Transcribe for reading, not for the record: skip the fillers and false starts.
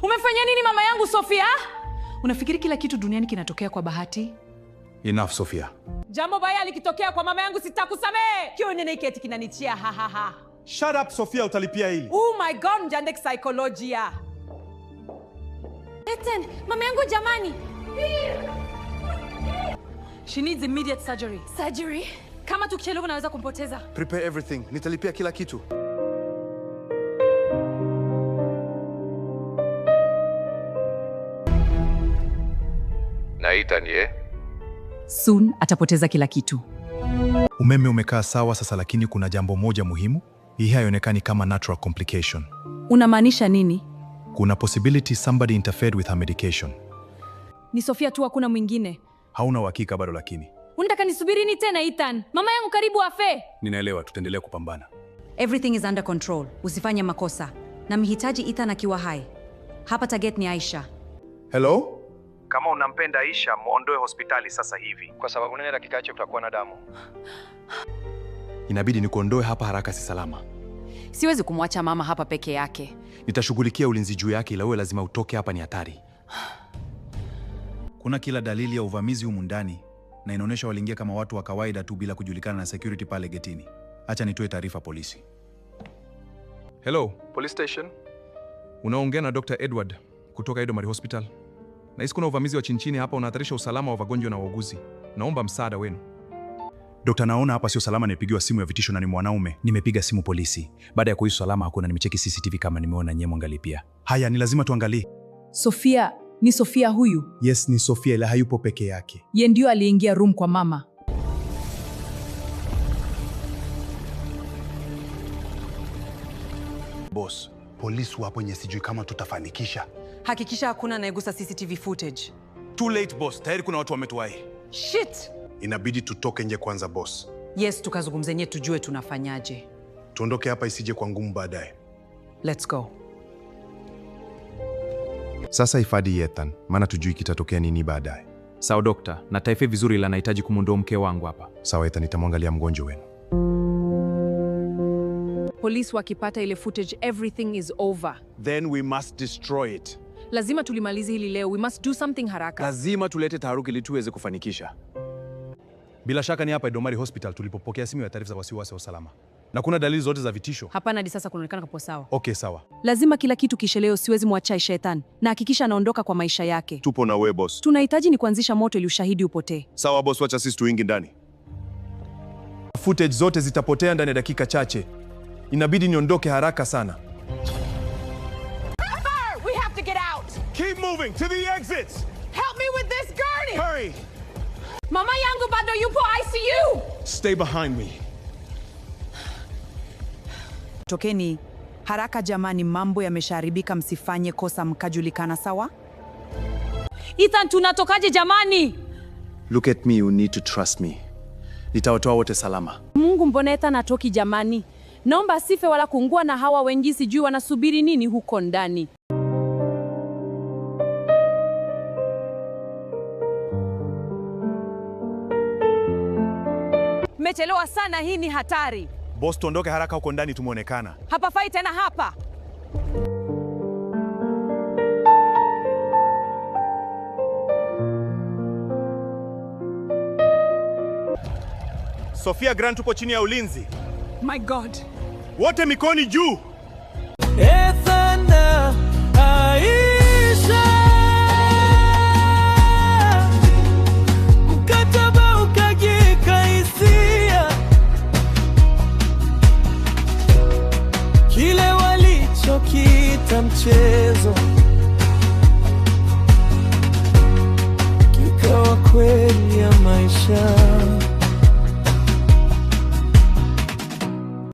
Umefanya nini mama yangu Sofia? Unafikiri kila kitu duniani kinatokea kwa bahati? Enough, Sofia. Jambo baya likitokea kwa mama yangu sitakusamehe. Kio nene keti kinanichia ha. Shut up, Sofia, utalipia hili. Oh my god, mjande kisaikolojia. Ethan, mama yangu jamani. She needs immediate surgery. Surgery? Kama tukichelewa naweza kumpoteza. Prepare everything. Nitalipia kila kitu. Na Ethan Soon atapoteza kila kitu. Umeme umekaa sawa sasa, lakini kuna jambo moja muhimu. Hii haionekani kama natural complication. Unamaanisha nini? Kuna possibility somebody interfered with her medication. Ni Sofia tu, hakuna mwingine. Hauna uhakika bado, lakini Unataka nisubiri ni tena Ethan? Mama yangu karibu afe. ninaelewa, tutaendelea kupambana. Everything is under control. Usifanye makosa. Na mhitaji Ethan akiwa hai. Hapa target ni Aisha. Hello? Kama unampenda Aisha, muondoe hospitali sasa hivi. kwa sababu nene dakika chache kutakuwa na damu. Inabidi nikuondoe hapa haraka, si salama. Siwezi kumwacha mama hapa peke yake. Nitashughulikia ulinzi juu yake, ila wewe lazima utoke hapa, ni hatari. Kuna kila dalili ya uvamizi humu ndani, na inaonyesha waliingia kama watu wa kawaida tu bila kujulikana na security pale getini. Acha nitoe taarifa polisi. Hello, police station. Unaongea na Dr. Edward kutoka Edomari Hospital. Nahisi kuna uvamizi wa chini hapa unahatarisha usalama wa wagonjwa na wauguzi. Naomba msaada wenu. Dokta, naona hapa sio salama. Nimepigiwa simu ya vitisho na ni mwanaume. Nimepiga simu polisi. Baada ya kuhisi salama hakuna, nimecheki CCTV kama nimeona nyemo angalia pia. Haya, ni lazima tuangalie. Sofia, ni Sofia huyu? Yes, ni Sofia, ila hayupo peke yake. Ye ndio aliingia room kwa mama. Boss, polisi wapo nye, sijui kama tutafanikisha. Hakikisha hakuna anayegusa CCTV footage. Too late boss, tayari kuna watu wametuwahi. Shit! Inabidi tutoke nje kwanza boss. Yes, tukazungumze nye tujue tunafanyaje. Tuondoke hapa isije kwa ngumu baadaye. Let's go. Sasa hifadhi Ethan, maana tujui kitatokea nini baadaye. Sawa dokta, na taifa vizuri ila nahitaji kumuondoa mke wangu hapa. Sawa Ethan, nitamwangalia mgonjwa wenu. Polisi wakipata ile footage, everything is over. Then we must destroy it. Lazima tulimalize hili leo. We must do something haraka. Lazima tulete taharuki ili tuweze kufanikisha. Bila shaka ni hapa Edomari Hospital tulipopokea simu ya taarifa za wasiwasi wa usalama. Na kuna dalili zote za vitisho. Hapana, hadi sasa kunaonekana kapo sawa. Okay, sawa. Lazima kila kitu kishe leo, siwezi mwacha Shetani. Na hakikisha anaondoka kwa maisha yake. Tupo na we boss. Tunahitaji ni kuanzisha moto ili ushahidi upotee. Sawa boss, wacha sisi tuingi ndani. Footage zote zitapotea ndani ya dakika chache. Inabidi niondoke haraka sana. We have to get out. Keep moving to the exits. Help me with this gurney. Hurry. Mama yangu bado yupo ICU. Stay behind me. Tokeni haraka jamani, mambo yameshaharibika, msifanye kosa mkajulikana, sawa? Ethan, tunatokaje jamani? Look at me, you need to trust me. Nitawatoa wote salama. Mungu, mbona Ethan atoki jamani? Naomba asife wala kuungua, na hawa wengi sijui wanasubiri nini huko ndani. Mmechelewa sana, hii ni hatari. Boss, tuondoke haraka huko ndani, tumeonekana. Hapafai tena hapa. Sofia Grant, tupo chini ya ulinzi. My God. Wote mikoni juu. Ethan na Aisha, mkataba ukagika hisia, kile walichokita mchezo kikawa kweli ya maisha.